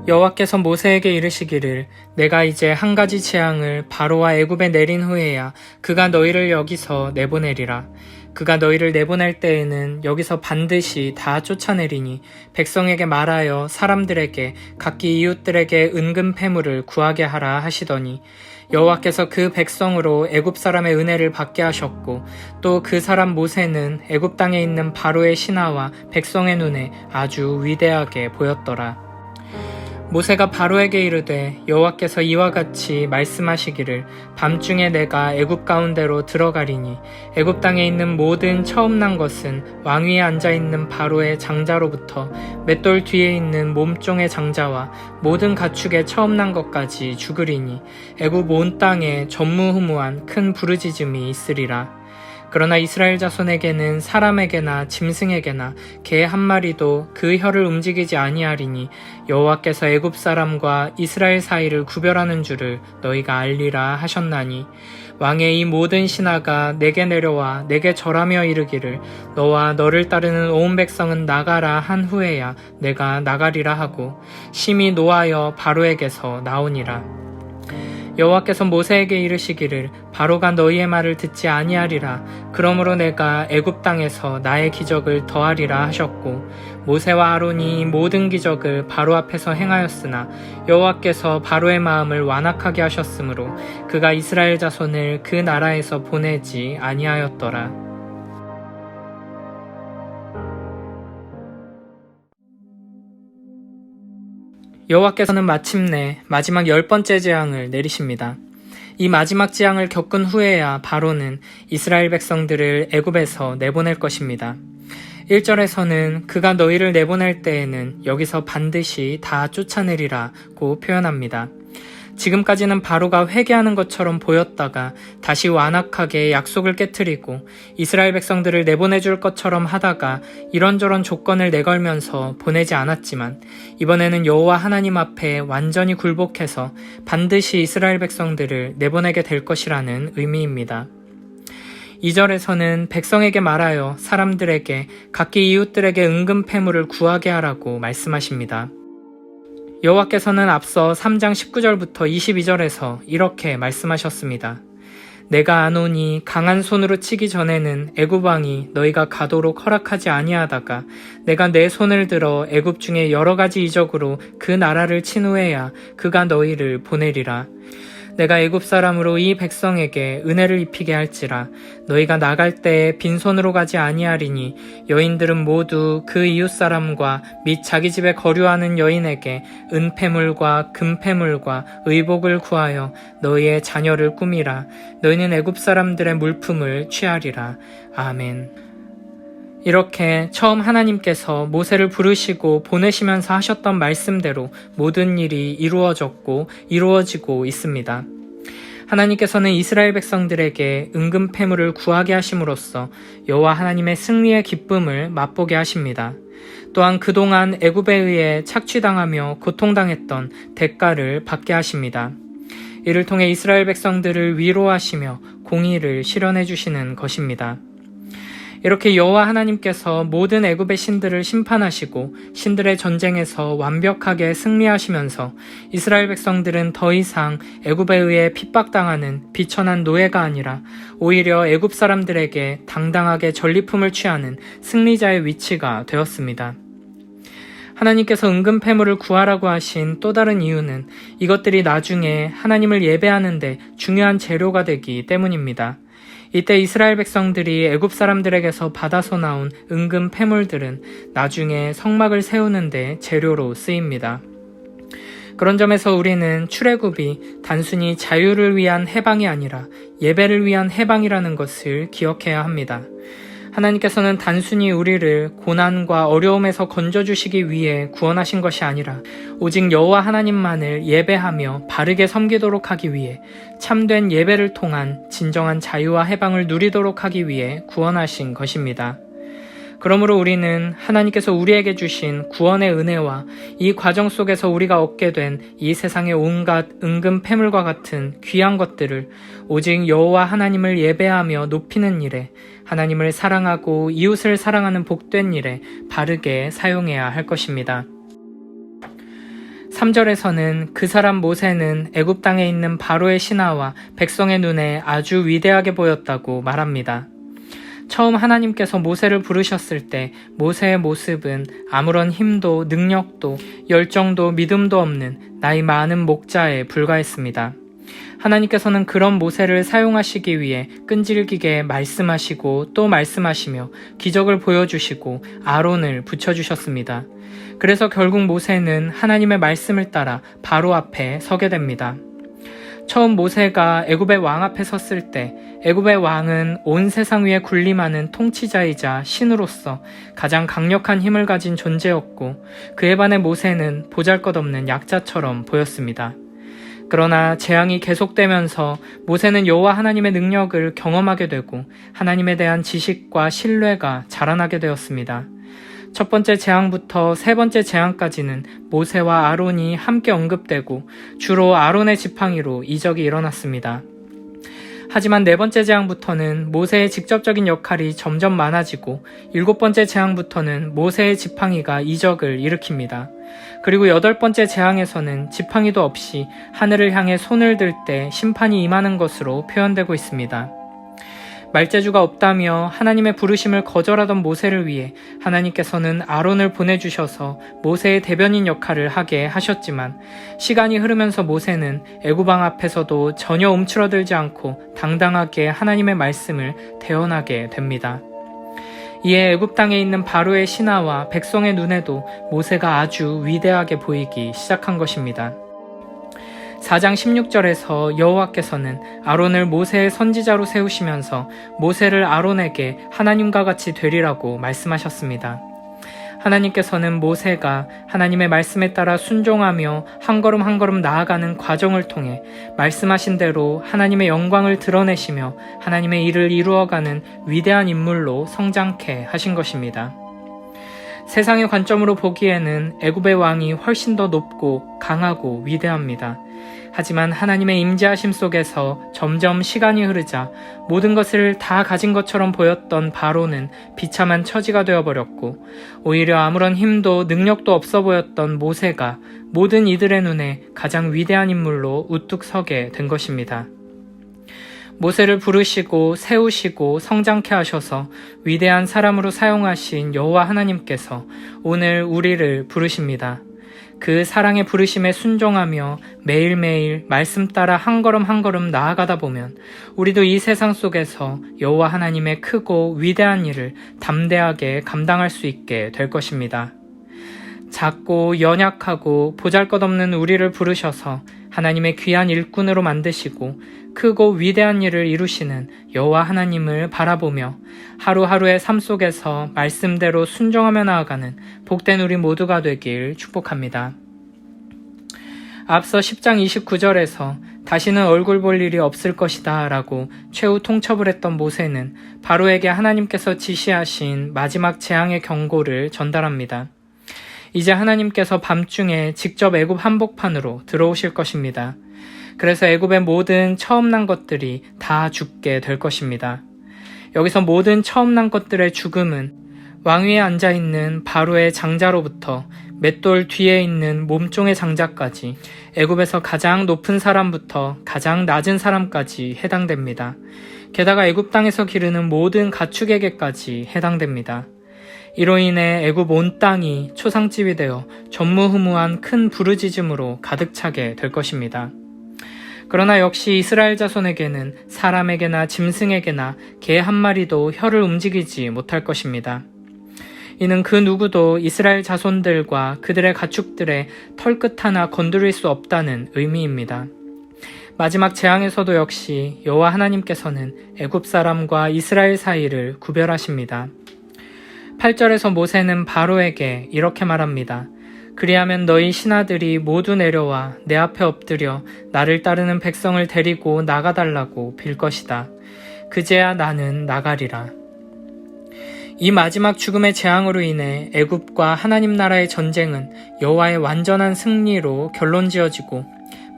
여호와께서 모세에게 이르시기를 내가 이제 한 가지 재앙을 바로와 애굽에 내린 후에야 그가 너희를 여기서 내보내리라. 그가 너희를 내보낼 때에는 여기서 반드시 다 쫓아내리니 백성에게 말하여 사람들에게 각기 이웃들에게 은금 패물을 구하게 하라 하시더니 여호와께서 그 백성으로 애굽 사람의 은혜를 받게 하셨고 또 그 사람 모세는 애굽 땅에 있는 바로의 신하와 백성의 눈에 아주 위대하게 보였더라. 모세가 바로에게 이르되 여호와께서 이와 같이 말씀하시기를 밤중에 내가 애굽 가운데로 들어가리니 애굽 땅에 있는 모든 처음 난 것은 왕 위에 앉아있는 바로의 장자로부터 맷돌 뒤에 있는 몸종의 장자와 모든 가축의 처음 난 것까지 죽으리니 애굽 온 땅에 전무후무한 큰 부르짖음이 있으리라. 그러나 이스라엘 자손에게는 사람에게나 짐승에게나 개 한 마리도 그 혀를 움직이지 아니하리니 여호와께서 애굽 사람과 이스라엘 사이를 구별하는 줄을 너희가 알리라 하셨나니 왕의 이 모든 신하가 내게 내려와 내게 절하며 이르기를 너와 너를 따르는 온 백성은 나가라 한 후에야 내가 나가리라 하고 심히 노하여 바로에게서 나오니라. 여호와께서 모세에게 이르시기를 바로가 너희의 말을 듣지 아니하리라. 그러므로 내가 애굽 땅에서 나의 기적을 더하리라 하셨고 모세와 아론이 이 모든 기적을 바로 앞에서 행하였으나 여호와께서 바로의 마음을 완악하게 하셨으므로 그가 이스라엘 자손을 그 나라에서 보내지 아니하였더라. 여호와께서는 마침내 마지막 10번째 재앙을 내리십니다. 이 마지막 재앙을 겪은 후에야 바로는 이스라엘 백성들을 애굽에서 내보낼 것입니다. 1절에서는 그가 너희를 내보낼 때에는 여기서 반드시 다 쫓아내리라고 표현합니다. 지금까지는 바로가 회개하는 것처럼 보였다가 다시 완악하게 약속을 깨트리고 이스라엘 백성들을 내보내줄 것처럼 하다가 이런저런 조건을 내걸면서 보내지 않았지만 이번에는 여호와 하나님 앞에 완전히 굴복해서 반드시 이스라엘 백성들을 내보내게 될 것이라는 의미입니다. 2절에서는 백성에게 말하여 사람들에게 각기 이웃들에게 은금 패물을 구하게 하라고 말씀하십니다. 여호와께서는 앞서 3장 19절부터 22절에서 이렇게 말씀하셨습니다. 내가 아노니 강한 손으로 치기 전에는 애굽 왕이 너희가 가도록 허락하지 아니하다가 내가 내 손을 들어 애굽 중에 여러 가지 이적으로 그 나라를 친 후에야 그가 너희를 보내리라. 내가 애굽 사람으로 이 백성에게 은혜를 입히게 할지라. 너희가 나갈 때에 빈손으로 가지 아니하리니 여인들은 모두 그 이웃 사람과 및 자기 집에 거류하는 여인에게 은패물과 금패물과 의복을 구하여 너희의 자녀를 꾸미라. 너희는 애굽 사람들의 물품을 취하리라. 아멘. 이렇게 처음 하나님께서 모세를 부르시고 보내시면서 하셨던 말씀대로 모든 일이 이루어졌고 이루어지고 있습니다. 하나님께서는 이스라엘 백성들에게 은금 패물을 구하게 하심으로써 여호와 하나님의 승리의 기쁨을 맛보게 하십니다. 또한 그동안 애굽에 의해 착취당하며 고통당했던 대가를 받게 하십니다. 이를 통해 이스라엘 백성들을 위로하시며 공의를 실현해 주시는 것입니다. 이렇게 여호와 하나님께서 모든 애굽의 신들을 심판하시고 신들의 전쟁에서 완벽하게 승리하시면서 이스라엘 백성들은 더 이상 애굽에 의해 핍박당하는 비천한 노예가 아니라 오히려 애굽 사람들에게 당당하게 전리품을 취하는 승리자의 위치가 되었습니다. 하나님께서 은금 패물을 구하라고 하신 또 다른 이유는 이것들이 나중에 하나님을 예배하는 데 중요한 재료가 되기 때문입니다. 이때 이스라엘 백성들이 애굽 사람들에게서 받아서 나온 은금 패물들은 나중에 성막을 세우는 데 재료로 쓰입니다. 그런 점에서 우리는 출애굽이 단순히 자유를 위한 해방이 아니라 예배를 위한 해방이라는 것을 기억해야 합니다. 하나님께서는 단순히 우리를 고난과 어려움에서 건져주시기 위해 구원하신 것이 아니라 오직 여호와 하나님만을 예배하며 바르게 섬기도록 하기 위해 참된 예배를 통한 진정한 자유와 해방을 누리도록 하기 위해 구원하신 것입니다. 그러므로 우리는 하나님께서 우리에게 주신 구원의 은혜와 이 과정 속에서 우리가 얻게 된 이 세상의 온갖 은금 패물과 같은 귀한 것들을 오직 여호와 하나님을 예배하며 높이는 일에 하나님을 사랑하고 이웃을 사랑하는 복된 일에 바르게 사용해야 할 것입니다. 3절에서는 그 사람 모세는 애굽 땅에 있는 바로의 신하와 백성의 눈에 아주 위대하게 보였다고 말합니다. 처음 하나님께서 모세를 부르셨을 때 모세의 모습은 아무런 힘도 능력도 열정도 믿음도 없는 나이 많은 목자에 불과했습니다. 하나님께서는 그런 모세를 사용하시기 위해 끈질기게 말씀하시고 또 말씀하시며 기적을 보여주시고 아론을 붙여주셨습니다. 그래서 결국 모세는 하나님의 말씀을 따라 바로 앞에 서게 됩니다. 처음 모세가 애굽의 왕 앞에 섰을 때 애굽의 왕은 온 세상 위에 군림하는 통치자이자 신으로서 가장 강력한 힘을 가진 존재였고 그에 반해 모세는 보잘것없는 약자처럼 보였습니다. 그러나 재앙이 계속되면서 모세는 여호와 하나님의 능력을 경험하게 되고 하나님에 대한 지식과 신뢰가 자라나게 되었습니다. 첫 번째 재앙부터 세 번째 재앙까지는 모세와 아론이 함께 언급되고 주로 아론의 지팡이로 이적이 일어났습니다. 하지만 네 번째 재앙부터는 모세의 직접적인 역할이 점점 많아지고 일곱 번째 재앙부터는 모세의 지팡이가 이적을 일으킵니다. 그리고 여덟 번째 재앙에서는 지팡이도 없이 하늘을 향해 손을 들 때 심판이 임하는 것으로 표현되고 있습니다. 말재주가 없다며 하나님의 부르심을 거절하던 모세를 위해 하나님께서는 아론을 보내주셔서 모세의 대변인 역할을 하게 하셨지만 시간이 흐르면서 모세는 애굽 왕 앞에서도 전혀 움츠러들지 않고 당당하게 하나님의 말씀을 대언하게 됩니다. 이에 애굽 땅에 있는 바로의 신하와 백성의 눈에도 모세가 아주 위대하게 보이기 시작한 것입니다. 4장 16절에서 여호와께서는 아론을 모세의 선지자로 세우시면서 모세를 아론에게 하나님과 같이 되리라고 말씀하셨습니다. 하나님께서는 모세가 하나님의 말씀에 따라 순종하며 한 걸음 한 걸음 나아가는 과정을 통해 말씀하신 대로 하나님의 영광을 드러내시며 하나님의 일을 이루어가는 위대한 인물로 성장케 하신 것입니다. 세상의 관점으로 보기에는 애굽의 왕이 훨씬 더 높고 강하고 위대합니다. 하지만 하나님의 임재하심 속에서 점점 시간이 흐르자 모든 것을 다 가진 것처럼 보였던 바로는 비참한 처지가 되어버렸고 오히려 아무런 힘도 능력도 없어 보였던 모세가 모든 이들의 눈에 가장 위대한 인물로 우뚝 서게 된 것입니다. 모세를 부르시고 세우시고 성장케 하셔서 위대한 사람으로 사용하신 여호와 하나님께서 오늘 우리를 부르십니다. 그 사랑의 부르심에 순종하며 매일매일 말씀 따라 한 걸음 한 걸음 나아가다 보면 우리도 이 세상 속에서 여호와 하나님의 크고 위대한 일을 담대하게 감당할 수 있게 될 것입니다. 작고 연약하고 보잘것없는 우리를 부르셔서 하나님의 귀한 일꾼으로 만드시고 크고 위대한 일을 이루시는 여호와 하나님을 바라보며 하루하루의 삶 속에서 말씀대로 순종하며 나아가는 복된 우리 모두가 되길 축복합니다. 앞서 10장 29절에서 다시는 얼굴 볼 일이 없을 것이다 라고 최후 통첩을 했던 모세는 바로에게 하나님께서 지시하신 마지막 재앙의 경고를 전달합니다. 이제 하나님께서 밤중에 직접 애굽 한복판으로 들어오실 것입니다. 그래서 애굽의 모든 처음 난 것들이 다 죽게 될 것입니다. 여기서 모든 처음 난 것들의 죽음은 왕위에 앉아있는 바로의 장자로부터 맷돌 뒤에 있는 몸종의 장자까지 애굽에서 가장 높은 사람부터 가장 낮은 사람까지 해당됩니다. 게다가 애굽 땅에서 기르는 모든 가축에게까지 해당됩니다. 이로 인해 애굽 온 땅이 초상집이 되어 전무후무한 큰 부르짖음으로 가득 차게 될 것입니다. 그러나 역시 이스라엘 자손에게는 사람에게나 짐승에게나 개 한 마리도 혀를 움직이지 못할 것입니다. 이는 그 누구도 이스라엘 자손들과 그들의 가축들의 털끝 하나 건드릴 수 없다는 의미입니다. 마지막 재앙에서도 역시 여호와 하나님께서는 애굽 사람과 이스라엘 사이를 구별하십니다. 8절에서 모세는 바로에게 이렇게 말합니다. 그리하면 너희 신하들이 모두 내려와 내 앞에 엎드려 나를 따르는 백성을 데리고 나가달라고 빌 것이다. 그제야 나는 나가리라. 이 마지막 죽음의 재앙으로 인해 애굽과 하나님 나라의 전쟁은 여호와의 완전한 승리로 결론지어지고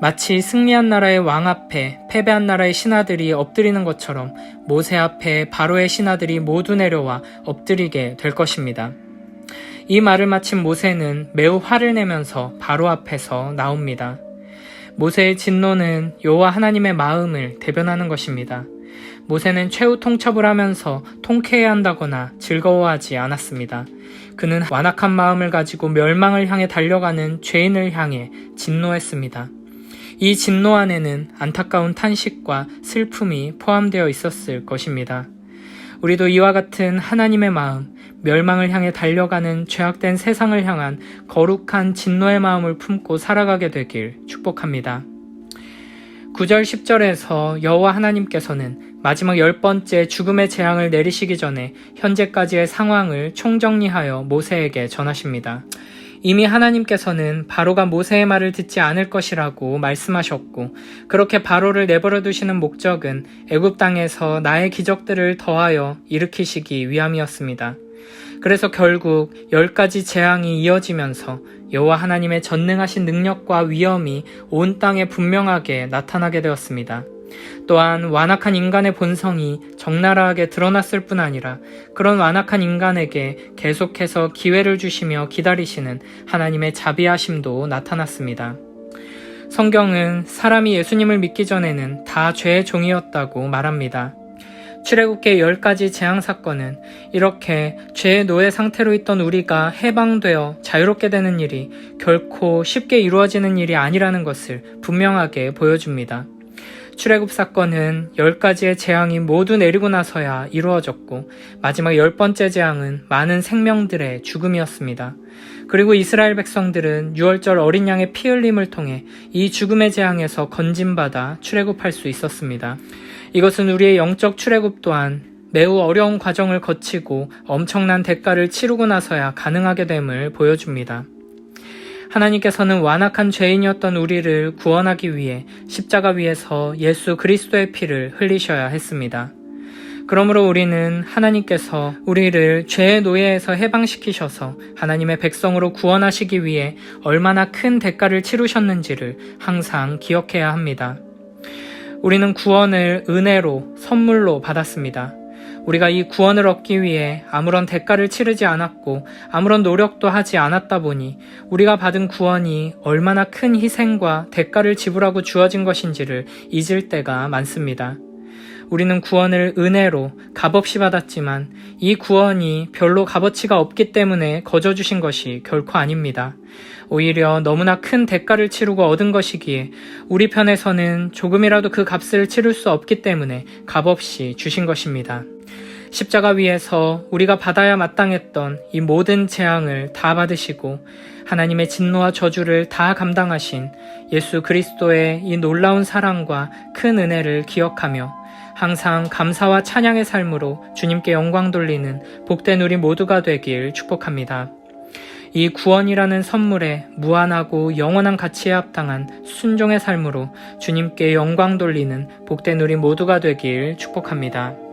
마치 승리한 나라의 왕 앞에 패배한 나라의 신하들이 엎드리는 것처럼 모세 앞에 바로의 신하들이 모두 내려와 엎드리게 될 것입니다. 이 말을 마친 모세는 매우 화를 내면서 바로 앞에서 나옵니다. 모세의 진노는 여호와 하나님의 마음을 대변하는 것입니다. 모세는 최후 통첩을 하면서 통쾌해야 한다거나 즐거워하지 않았습니다. 그는 완악한 마음을 가지고 멸망을 향해 달려가는 죄인을 향해 진노했습니다. 이 진노 안에는 안타까운 탄식과 슬픔이 포함되어 있었을 것입니다. 우리도 이와 같은 하나님의 마음, 멸망을 향해 달려가는 죄악된 세상을 향한 거룩한 진노의 마음을 품고 살아가게 되길 축복합니다. 9절 10절에서 여호와 하나님께서는 마지막 10번째 죽음의 재앙을 내리시기 전에 현재까지의 상황을 총정리하여 모세에게 전하십니다. 이미 하나님께서는 바로가 모세의 말을 듣지 않을 것이라고 말씀하셨고, 그렇게 바로를 내버려 두시는 목적은 애굽 땅에서 나의 기적들을 더하여 일으키시기 위함이었습니다. 그래서 결국 10가지 재앙이 이어지면서 여호와 하나님의 전능하신 능력과 위엄이 온 땅에 분명하게 나타나게 되었습니다. 또한 완악한 인간의 본성이 적나라하게 드러났을 뿐 아니라 그런 완악한 인간에게 계속해서 기회를 주시며 기다리시는 하나님의 자비하심도 나타났습니다. 성경은 사람이 예수님을 믿기 전에는 다 죄의 종이었다고 말합니다. 출애굽기의 10가지 재앙 사건은 이렇게 죄의 노예 상태로 있던 우리가 해방되어 자유롭게 되는 일이 결코 쉽게 이루어지는 일이 아니라는 것을 분명하게 보여줍니다. 출애굽 사건은 10가지의 재앙이 모두 내리고 나서야 이루어졌고, 마지막 10번째 재앙은 많은 생명들의 죽음이었습니다. 그리고 이스라엘 백성들은 유월절 어린 양의 피 흘림을 통해 이 죽음의 재앙에서 건진받아 출애굽할 수 있었습니다. 이것은 우리의 영적 출애굽 또한 매우 어려운 과정을 거치고 엄청난 대가를 치르고 나서야 가능하게 됨을 보여줍니다. 하나님께서는 완악한 죄인이었던 우리를 구원하기 위해 십자가 위에서 예수 그리스도의 피를 흘리셔야 했습니다. 그러므로 우리는 하나님께서 우리를 죄의 노예에서 해방시키셔서 하나님의 백성으로 구원하시기 위해 얼마나 큰 대가를 치르셨는지를 항상 기억해야 합니다. 우리는 구원을 은혜로, 선물로 받았습니다. 우리가 이 구원을 얻기 위해 아무런 대가를 치르지 않았고 아무런 노력도 하지 않았다 보니 우리가 받은 구원이 얼마나 큰 희생과 대가를 지불하고 주어진 것인지를 잊을 때가 많습니다. 우리는 구원을 은혜로 값없이 받았지만 이 구원이 별로 값어치가 없기 때문에 거저 주신 것이 결코 아닙니다. 오히려 너무나 큰 대가를 치르고 얻은 것이기에 우리 편에서는 조금이라도 그 값을 치를 수 없기 때문에 값없이 주신 것입니다. 십자가 위에서 우리가 받아야 마땅했던 이 모든 재앙을 다 받으시고 하나님의 진노와 저주를 다 감당하신 예수 그리스도의 이 놀라운 사랑과 큰 은혜를 기억하며 항상 감사와 찬양의 삶으로 주님께 영광 돌리는 복된 우리 모두가 되길 축복합니다. 이 구원이라는 선물에 무한하고 영원한 가치에 합당한 순종의 삶으로 주님께 영광 돌리는 복된 우리 모두가 되길 축복합니다.